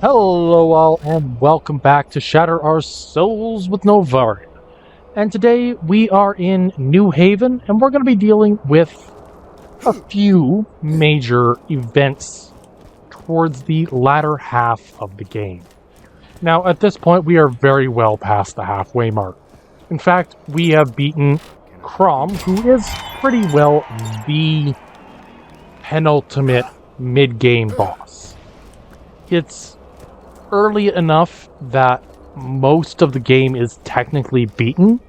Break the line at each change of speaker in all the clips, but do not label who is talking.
Hello all, and welcome back to Shatter Our Souls with Novari. And today we are in New Haven, and we're going to be dealing with a few major events towards the latter half of the game. Now, at this point, we are very well past the halfway mark. In fact, we have beaten Crom, who is pretty well the penultimate mid-game boss. It's early enough that most of the game is technically beaten,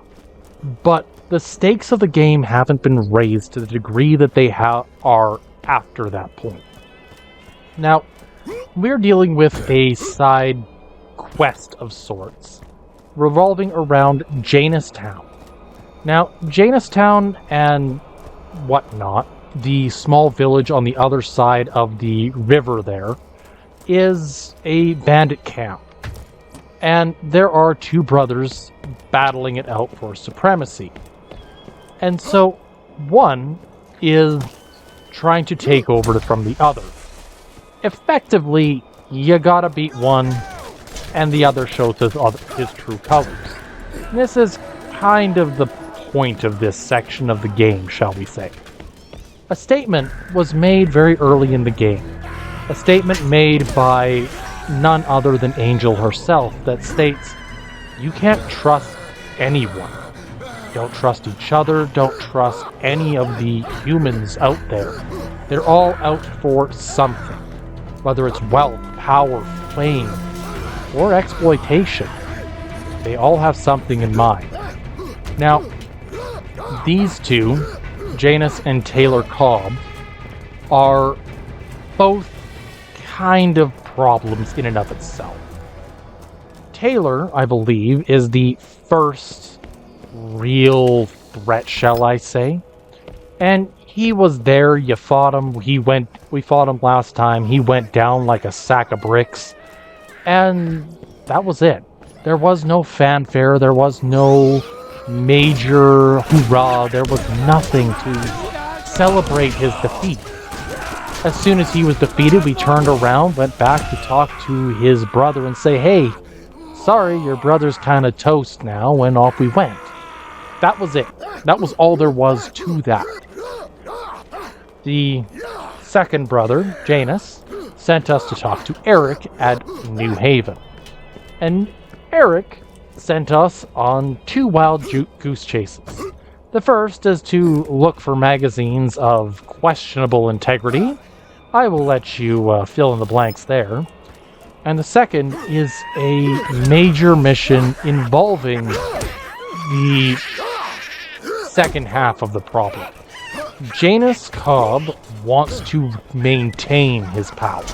but the stakes of the game haven't been raised to the degree that they are after that point. Now, we're dealing with a side quest of sorts, revolving around Janus Town. Now, Janus Town and whatnot, the small village on the other side of the river there, is a bandit camp. And there are two brothers battling it out for supremacy. And so one is trying to take over from the other. Effectively, you gotta beat one, and the other shows his true colors. And this is kind of the point of this section of the game, shall we say. A statement was made very early in the game. A statement made by none other than Angel herself that states, you can't trust anyone. Don't trust each other, don't trust any of the humans out there. They're all out for something. Whether it's wealth, power, fame, or exploitation. They all have something in mind. Now, these two, Janus and Taylor Cobb, are both kind of problems in and of itself. Taylor, I believe, is the first real threat, shall I say. And he was there, you fought him, we fought him last time, he went down like a sack of bricks, and that was it. There was no fanfare, there was no major hoorah, there was nothing to celebrate his defeat. As soon as he was defeated, we turned around, went back to talk to his brother and say, hey, sorry, your brother's kind of toast now, and off we went. That was it. That was all there was to that. The second brother, Janus, sent us to talk to Eric at New Haven. And Eric sent us on two wild goose chases. The first is to look for magazines of questionable integrity. I will let you fill in the blanks there. And the second is a major mission involving the second half of the problem. Janus Cobb wants to maintain his power.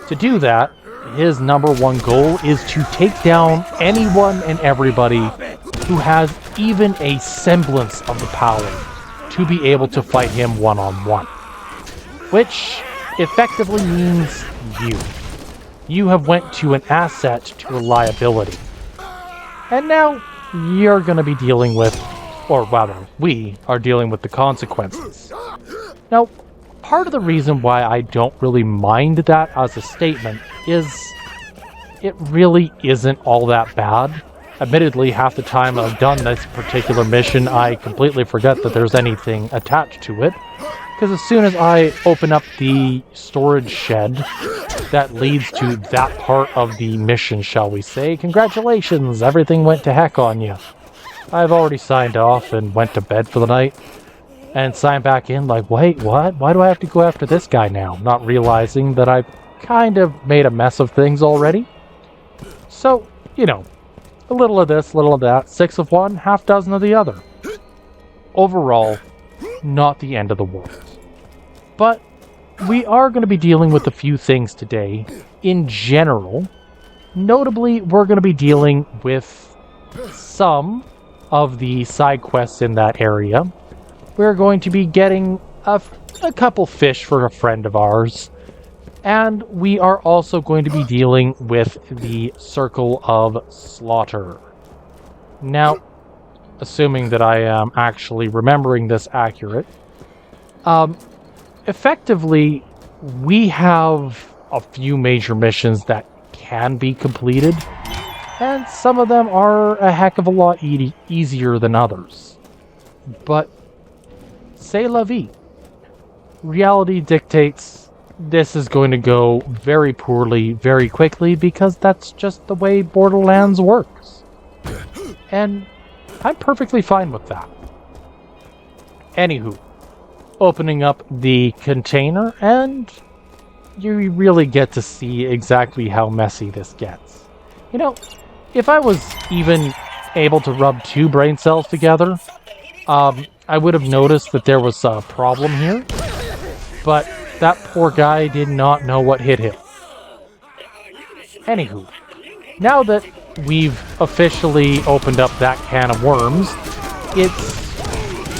To do that, his number one goal is to take down anyone and everybody who has even a semblance of the power to be able to fight him one-on-one. Which effectively means you. You have went to an asset to a liability. And now you're going to be dealing with, or rather, we are dealing with the consequences. Now, part of the reason why I don't really mind that as a statement is it really isn't all that bad. Admittedly, half the time I've done this particular mission, I completely forget that there's anything attached to it. Because as soon as I open up the storage shed that leads to that part of the mission, shall we say, congratulations, everything went to heck on you. I've already signed off and went to bed for the night. And signed back in like, wait, what? Why do I have to go after this guy now? Not realizing that I've kind of made a mess of things already. So, you know, a little of this, a little of that. 6 of one, half dozen of the other. Overall, not the end of the world. But we are going to be dealing with a few things today in general. Notably, we're going to be dealing with some of the side quests in that area. We're going to be getting a couple fish for a friend of ours. And we are also going to be dealing with the Circle of Slaughter. Now, assuming that I am actually remembering this accurate, effectively, we have a few major missions that can be completed, and some of them are a heck of a lot easier than others. But c'est la vie. Reality dictates this is going to go very poorly very quickly because that's just the way Borderlands works. And I'm perfectly fine with that. Anywho, opening up the container, and you really get to see exactly how messy this gets. You know, if I was even able to rub 2 brain cells together, I would have noticed that there was a problem here, but that poor guy did not know what hit him. Anywho, now that we've officially opened up that can of worms, it's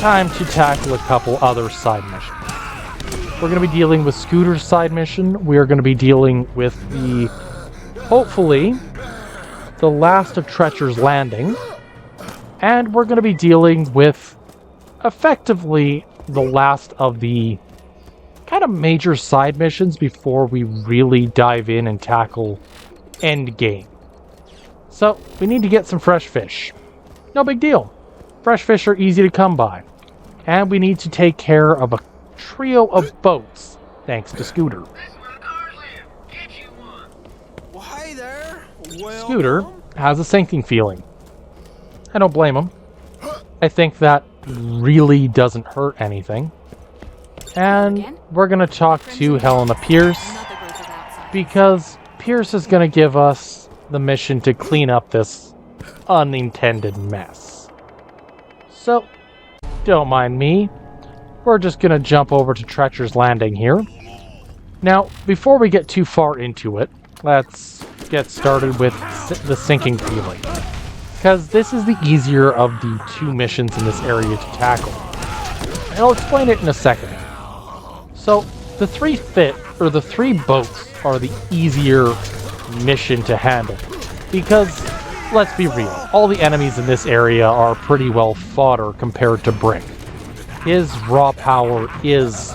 time to tackle a couple other side missions. We're going to be dealing with Scooter's side mission. We are going to be dealing with hopefully, the last of Treacher's Landing. And we're going to be dealing with, effectively, the last of the kind of major side missions before we really dive in and tackle endgame. So, we need to get some fresh fish. No big deal. Fresh fish are easy to come by. And we need to take care of a trio of boats, thanks to Scooter.
Well, hey there.
Scooter has a sinking feeling. I don't blame him. I think that really doesn't hurt anything. And we're going to talk to Helena Pierce, because Pierce is going to give us the mission to clean up this unintended mess. So, don't mind me. We're just going to jump over to Treacher's Landing here. Now, before we get too far into it, let's get started with the sinking feeling, because this is the easier of the 2 missions in this area to tackle. And I'll explain it in a second. So, the 3 boats are the easier mission to handle, because, let's be real, all the enemies in this area are pretty well fodder compared to Brick. His raw power is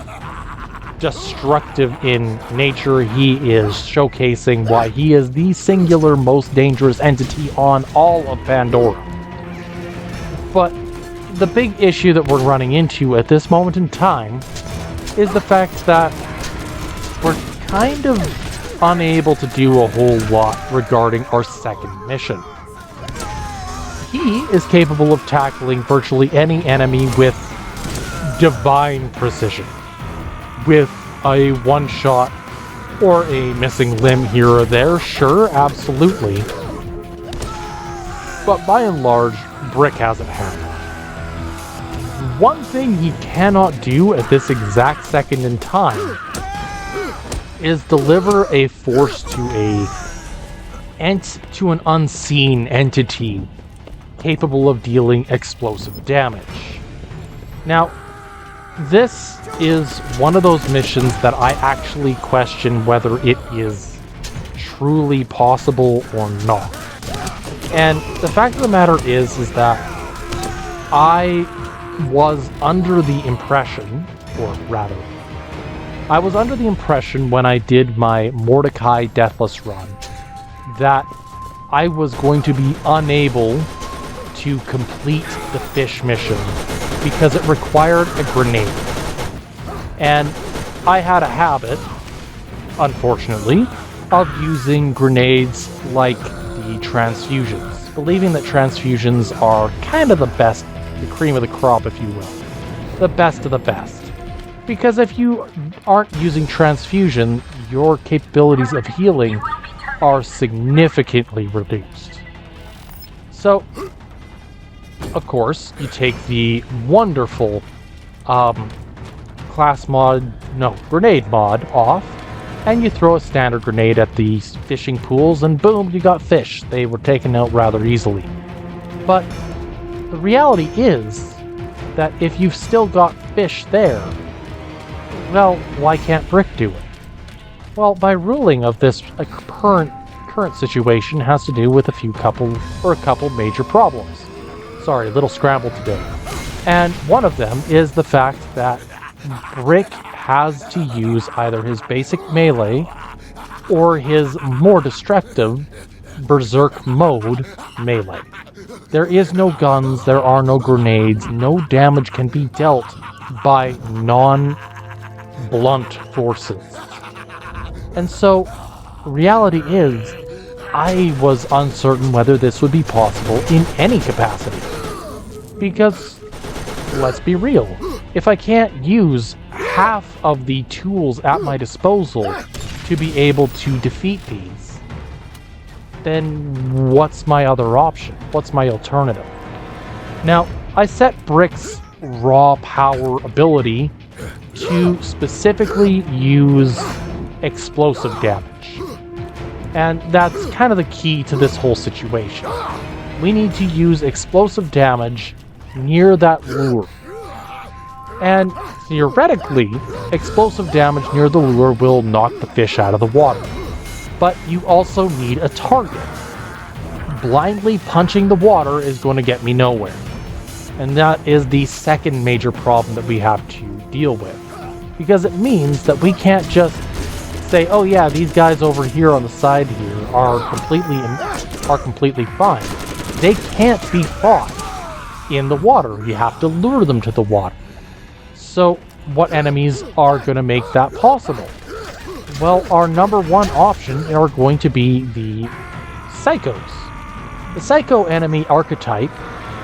destructive in nature. He is showcasing why he is the singular most dangerous entity on all of Pandora. But the big issue that we're running into at this moment in time is the fact that we're kind of unable to do a whole lot regarding our second mission. He is capable of tackling virtually any enemy with divine precision, with a one-shot or a missing limb here or there, sure, absolutely. But by and large, Brick has it handled. One thing he cannot do at this exact second in time is deliver a force to an unseen entity capable of dealing explosive damage. Now, this is one of those missions that I actually question whether it is truly possible or not. And the fact of the matter is that I was under the impression, I was under the impression when I did my Mordecai Deathless run that I was going to be unable to complete the fish mission because it required a grenade. And I had a habit, unfortunately, of using grenades like the transfusions, believing that transfusions are kind of the best, the cream of the crop, if you will. The best of the best. Because if you aren't using transfusion, your capabilities of healing are significantly reduced. So, of course, you take the wonderful grenade mod off, and you throw a standard grenade at the fishing pools, and boom, you got fish. They were taken out rather easily. But the reality is that if you've still got fish there, well, why can't Brick do it? Well, by ruling of this current situation has to do with a couple major problems. Sorry, a little scrambled today. And one of them is the fact that Brick has to use either his basic melee or his more destructive berserk mode, melee. There is no guns, there are no grenades, no damage can be dealt by non-blunt forces. And so, reality is, I was uncertain whether this would be possible in any capacity. Because, let's be real, if I can't use half of the tools at my disposal to be able to defeat these, then what's my other option? What's my alternative? Now, I set Brick's raw power ability to specifically use explosive damage. And that's kind of the key to this whole situation. We need to use explosive damage near that lure. And theoretically, explosive damage near the lure will knock the fish out of the water. But you also need a target. Blindly punching the water is going to get me nowhere. And that is the second major problem that we have to deal with. Because it means that we can't just say, oh yeah, these guys over here on the side here are completely fine. They can't be fought in the water. You have to lure them to the water. So what enemies are going to make that possible? Well, our number one option are going to be the psychos. The psycho enemy archetype,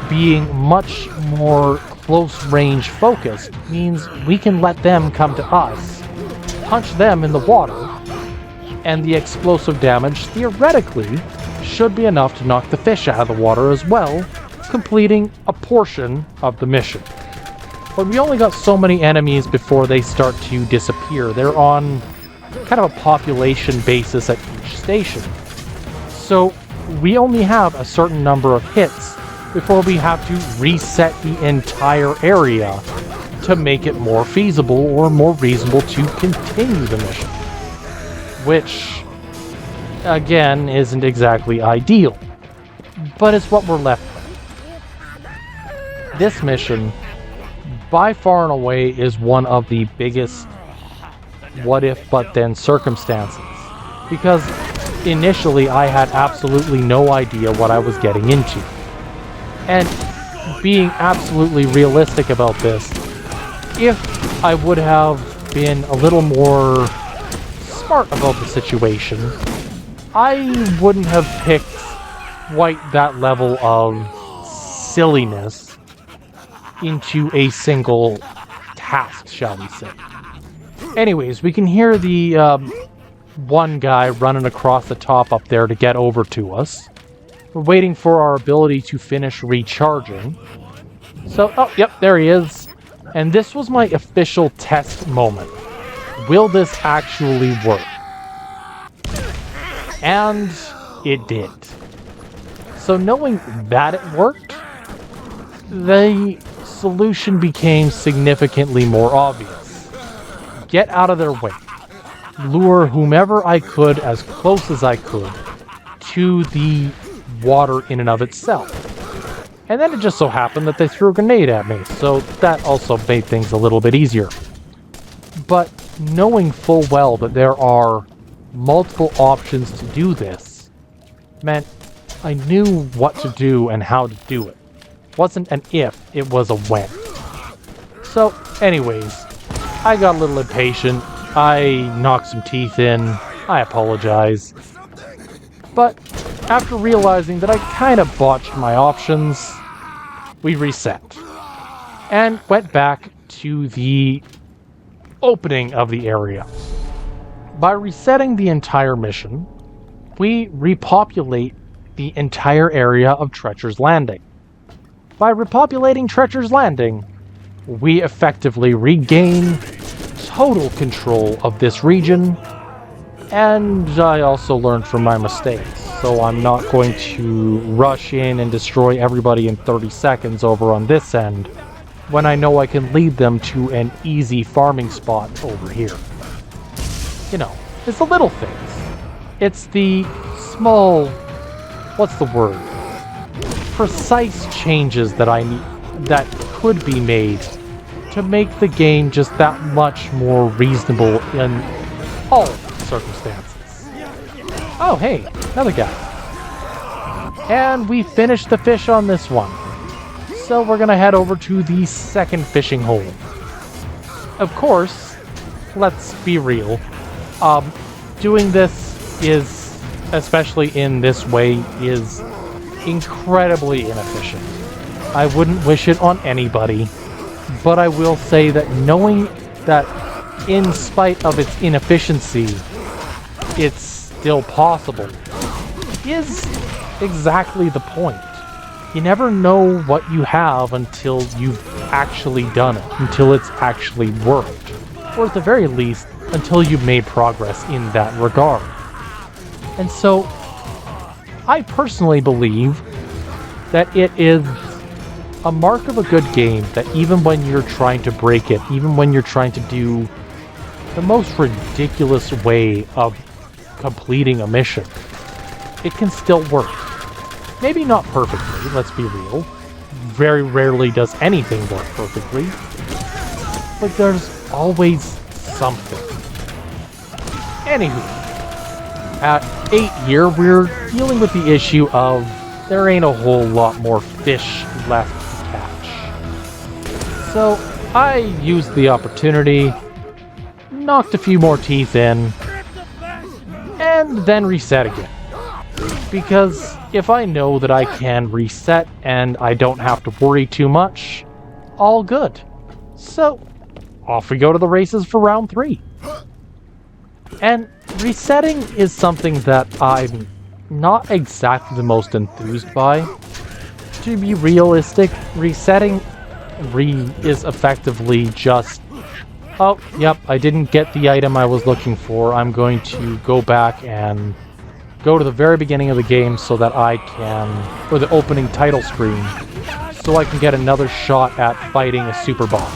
being much more close range focused, means we can let them come to us, punch them in the water, and the explosive damage theoretically should be enough to knock the fish out of the water as well, completing a portion of the mission. But we only got so many enemies before they start to disappear. They're on kind of a population basis at each station. So we only have a certain number of hits before we have to reset the entire area to make it more feasible or more reasonable to continue the mission. Which, again, isn't exactly ideal. But it's what we're left with. This mission, by far and away, is one of the biggest what if but then circumstances. Because initially I had absolutely no idea what I was getting into. And being absolutely realistic about this, if I would have been a little more smart about the situation, I wouldn't have picked quite that level of silliness into a single task, shall we say. Anyways, we can hear the one guy running across the top up there to get over to us. We're waiting for our ability to finish recharging. So, oh, yep, there he is. And this was my official test moment. Will this actually work? And it did. So knowing that it worked, the solution became significantly more obvious. Get out of their way. Lure whomever I could as close as I could to the water in and of itself. And then it just so happened that they threw a grenade at me, so that also made things a little bit easier. But knowing full well that there are multiple options to do this meant I knew what to do and how to do it. It wasn't an if, it was a when. So, anyways, I got a little impatient. I knocked some teeth in. I apologize. But after realizing that I kind of botched my options, we reset. And went back to the opening of the area. By resetting the entire mission, we repopulate the entire area of Treacher's Landing. By repopulating Treacher's Landing, we effectively regain total control of this region, and I also learned from my mistakes, so I'm not going to rush in and destroy everybody in 30 seconds over on this end, when I know I can lead them to an easy farming spot over here. You know, it's the little things. It's the small, what's the word? Precise changes that I need, that could be made to make the game just that much more reasonable in all circumstances. Oh, hey, another guy. And we finished the fish on this one. So we're gonna head over to the second fishing hole. Of course, let's be real. Doing this is, especially in this way, is incredibly inefficient. I wouldn't wish it on anybody, but I will say that knowing that in spite of its inefficiency, it's still possible, is exactly the point. You never know what you have until you've actually done it, until it's actually worked, or at the very least, until you've made progress in that regard. And so, I personally believe that it is a mark of a good game that even when you're trying to break it, even when you're trying to do the most ridiculous way of completing a mission, it can still work. Maybe not perfectly, let's be real. Very rarely does anything work perfectly. But there's always something. Anywho, at 8 year, we're dealing with the issue of there ain't a whole lot more fish left to catch. So I used the opportunity, knocked a few more teeth in, and then reset again. Because if I know that I can reset and I don't have to worry too much, all good. So, off we go to the races for round 3. And resetting is something that I'm not exactly the most enthused by. To be realistic, resetting is effectively just, oh, yep, I didn't get the item I was looking for. I'm going to go back and go to the very beginning of the game so that I can, or the opening title screen, so I can get another shot at fighting a super boss.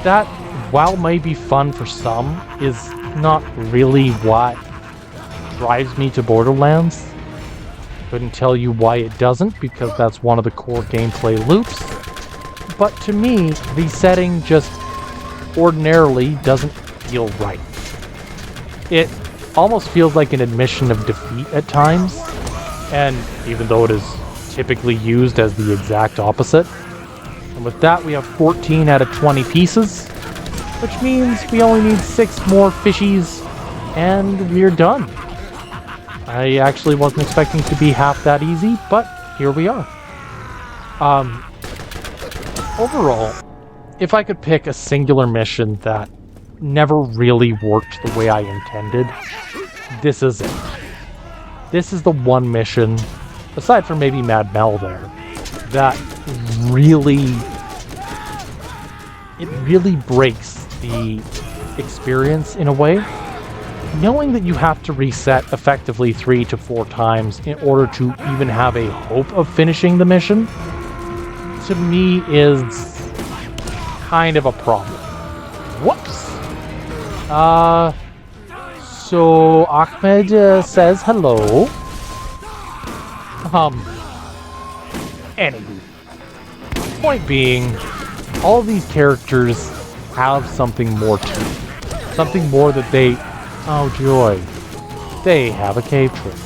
That, while may be fun for some, is not really what drives me to Borderlands. Couldn't tell you why it doesn't, because that's one of the core gameplay loops. But to me, resetting just ordinarily doesn't feel right. It almost feels like an admission of defeat at times, and even though it is typically used as the exact opposite. And with that, we have 14 out of 20 pieces, which means we only need 6 more fishies, and we're done. I actually wasn't expecting it to be half that easy, but here we are. Overall, if I could pick a singular mission that never really worked the way I intended, this is it. This is the one mission, aside from maybe Mad Mel there, that really breaks the experience in a way. Knowing that you have to reset effectively 3 to 4 times in order to even have a hope of finishing the mission, to me is kind of a problem. Whoops! So Ahmed says hello. Anywho. Point being, all of these characters have something more to them. Something more that they... Oh joy. They have a cave trip.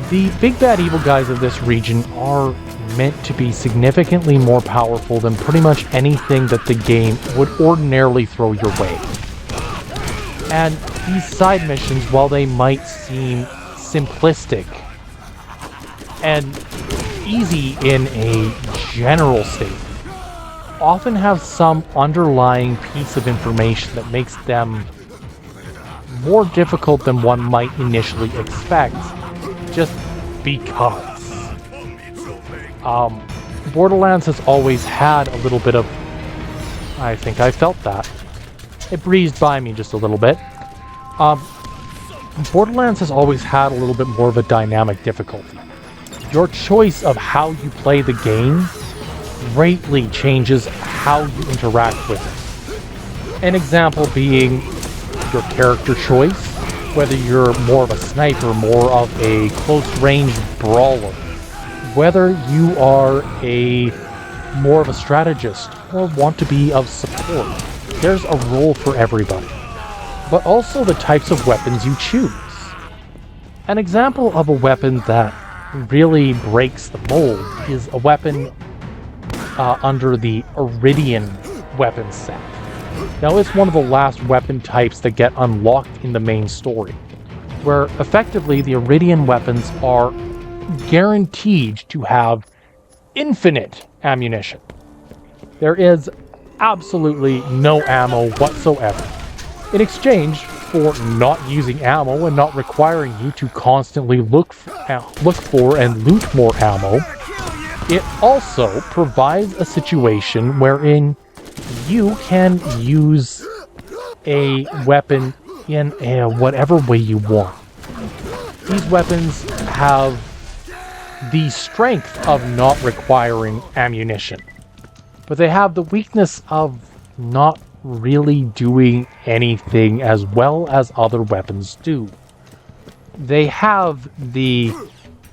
The big bad evil guys of this region are meant to be significantly more powerful than pretty much anything that the game would ordinarily throw your way. And these side missions, while they might seem simplistic and easy in a general statement, often have some underlying piece of information that makes them more difficult than one might initially expect, just because. Borderlands has always had a little bit of... I think I felt that. It breezed by me just a little bit. Borderlands has always had a little bit more of a dynamic difficulty. Your choice of how you play the game greatly changes how you interact with it. An example being your character choice, whether you're more of a sniper, more of a close-range brawler, whether you are more of a strategist or want to be of support. There's a role for everybody. but also the types of weapons you choose. An example of a weapon that really breaks the mold is a weapon under the Iridian weapon set. Now, it's one of the last weapon types that get unlocked in the main story, where effectively the Iridian weapons are guaranteed to have infinite ammunition. There is absolutely no ammo whatsoever. In exchange for not using ammo and not requiring you to constantly look for and loot more ammo, it also provides a situation wherein you can use a weapon in whatever way you want. These weapons have the strength of not requiring ammunition, but they have the weakness of not really doing anything as well as other weapons do. They have the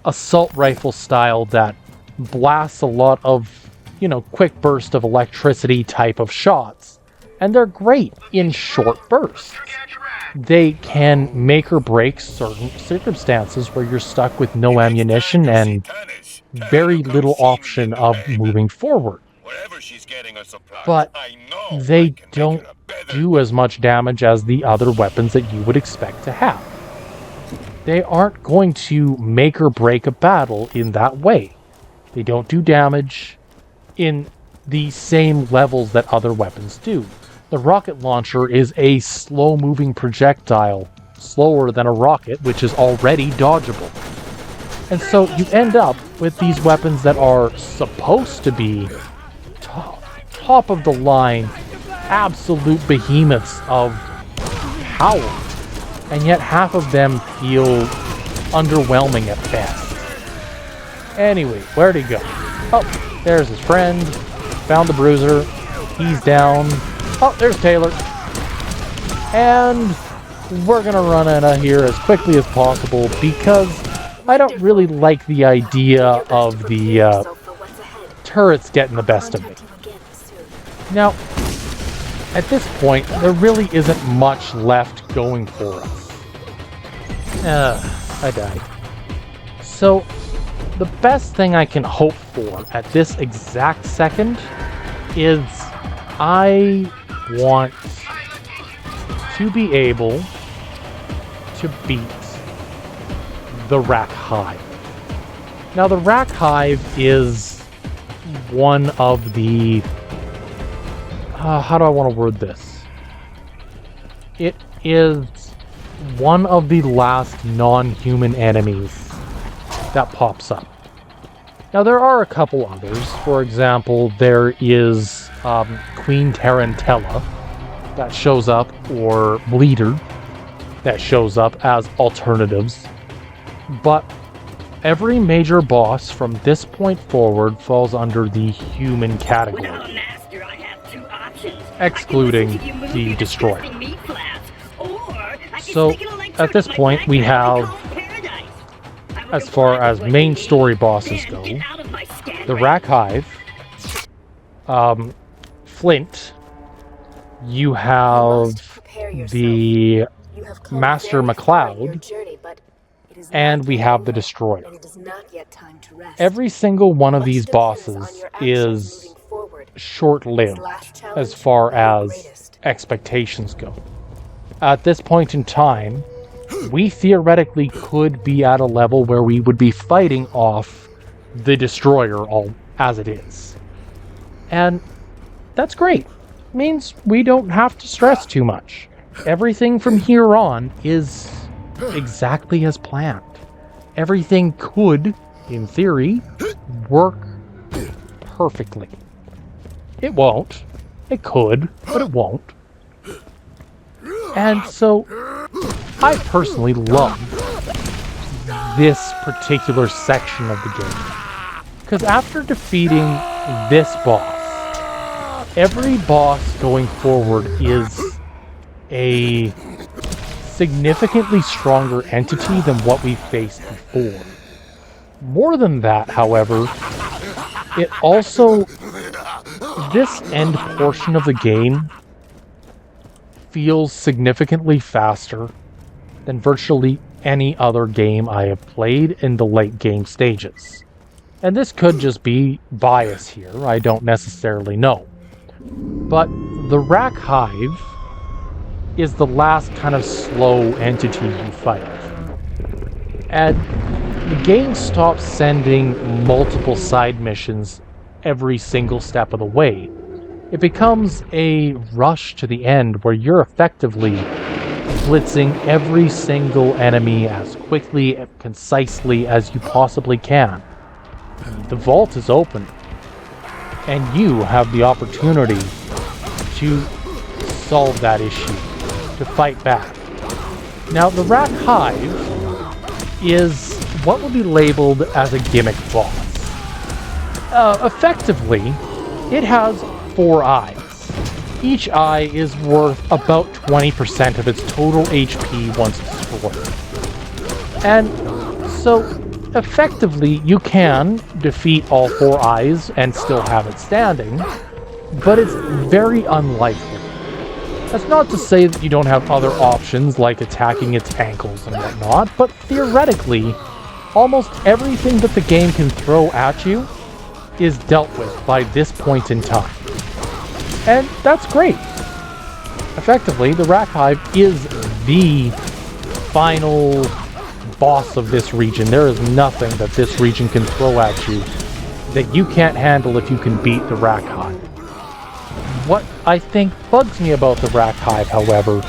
assault rifle style that blasts a lot of, quick burst of electricity type of shots, and they're great in short bursts. They can make or break certain circumstances where you're stuck with no ammunition and very little option of moving forward. But they don't do as much damage as the other weapons that you would expect to have. They aren't going to make or break a battle in that way. They don't do damage in the same levels that other weapons do. The rocket launcher is a slow-moving projectile, slower than a rocket, which is already dodgeable. And so you end up with these weapons that are supposed to be top of the line, absolute behemoths of power, and yet half of them feel underwhelming at best. Anyway, where'd he go? Oh, there's his friend. Found the bruiser. He's down. Oh, there's Taylor. And we're gonna run out of here as quickly as possible because I don't really like the idea of the turrets getting the best of me. Now, at this point, there really isn't much left going for us. I died. So, the best thing I can hope for at this exact second is I want to be able to beat the Rat Hive. Now, the Rat Hive is one of the... how do I want to word this? It is one of the last non-human enemies that pops up. Now, there are a couple others. For example, there is Queen Tarantella that shows up, or Bleeder that shows up as alternatives. But every major boss from this point forward falls under the human category, excluding the Destroyer. So, at this point, we have, as far as main story bosses go, the Rat Hive, Flint, you have the Master McCloud, and we have the Destroyer. Every single one of these bosses is short-lived as far as expectations go. At this point in time, we theoretically could be at a level where we would be fighting off the Destroyer all as it is. And that's great. It means we don't have to stress too much. Everything from here on is exactly as planned. Everything could, in theory, work perfectly. It won't. It could, but it won't. And so, I personally love this particular section of the game. Because after defeating this boss, every boss going forward is a significantly stronger entity than what we faced before. More than that, however, it also, this end portion of the game feels significantly faster than virtually any other game I have played in the late game stages. And this could just be bias here, I don't necessarily know. But the Rack Hive is the last kind of slow entity you fight. And the game stops sending multiple side missions every single step of the way. It becomes a rush to the end where you're effectively blitzing every single enemy as quickly and concisely as you possibly can. The vault is open, and you have the opportunity to solve that issue, to fight back. Now, the Rat Hive is what would be labeled as a gimmick boss. Effectively, it has 4 eyes. Each eye is worth about 20% of its total HP once destroyed. And so, effectively, you can defeat all 4 eyes and still have it standing, but it's very unlikely. That's not to say that you don't have other options like attacking its ankles and whatnot, but theoretically, almost everything that the game can throw at you is dealt with by this point in time. And that's great. Effectively, the Rat Hive is the final boss of this region. There is nothing that this region can throw at you that you can't handle if you can beat the Rat Hive. What I think bugs me about the Rat Hive, however,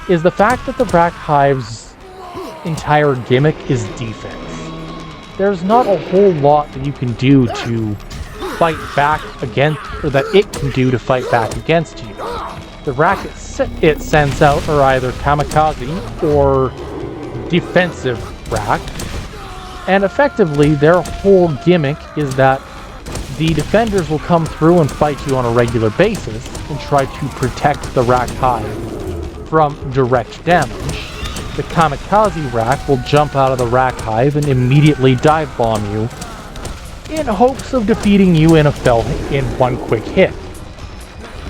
is the fact that the Rat Hive's entire gimmick is defense. There's not a whole lot that you can do to fight back against, or that it can do to fight back against you. The rackets it sends out are either kamikaze or defensive rack, and effectively their whole gimmick is that the defenders will come through and fight you on a regular basis and try to protect the Rack Hive from direct damage. The kamikaze rack will jump out of the Rack Hive and immediately dive bomb you in hopes of defeating you in one quick hit.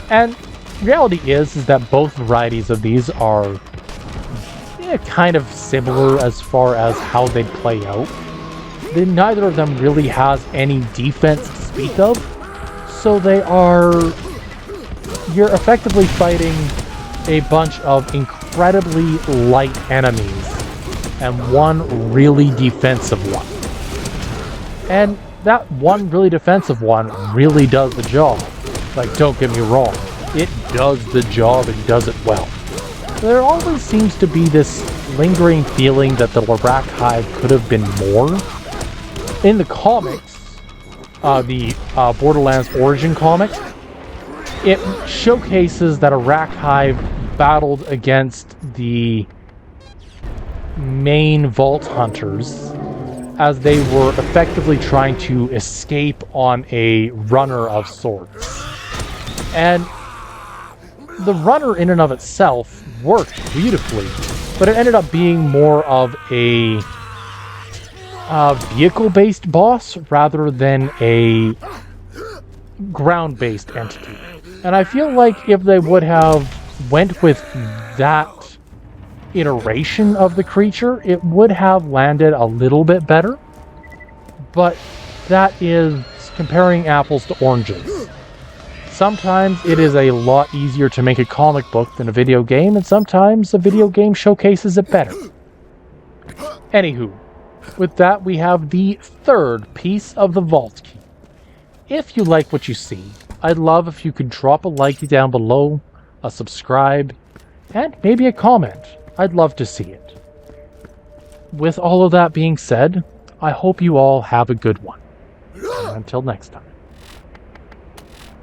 And reality is that both varieties of these are kind of similar as far as how they play out. Neither of them really has any defense to speak of, so you're effectively fighting a bunch of incredibly light enemies and one really defensive one. And that one really defensive one really does the job. Like, don't get me wrong, it does the job and does it well. There always seems to be this lingering feeling that the Rack Hive could have been more. In the comics, the Borderlands Origin comic, it showcases that a Rack Hive battled against the main Vault Hunters as they were effectively trying to escape on a runner of sorts. And the runner in and of itself worked beautifully, but it ended up being more of a vehicle-based boss rather than a ground-based entity. And I feel like if they would have went with that iteration of the creature, it would have landed a little bit better. But that is comparing apples to oranges. Sometimes it is a lot easier to make a comic book than a video game, and sometimes a video game showcases it better. Anywho, with that, we have the third piece of the vault key. If you like what you see, I'd love if you could drop a like down below, a subscribe, and maybe a comment. I'd love to see it. With all of that being said, I hope you all have a good one. And until next time.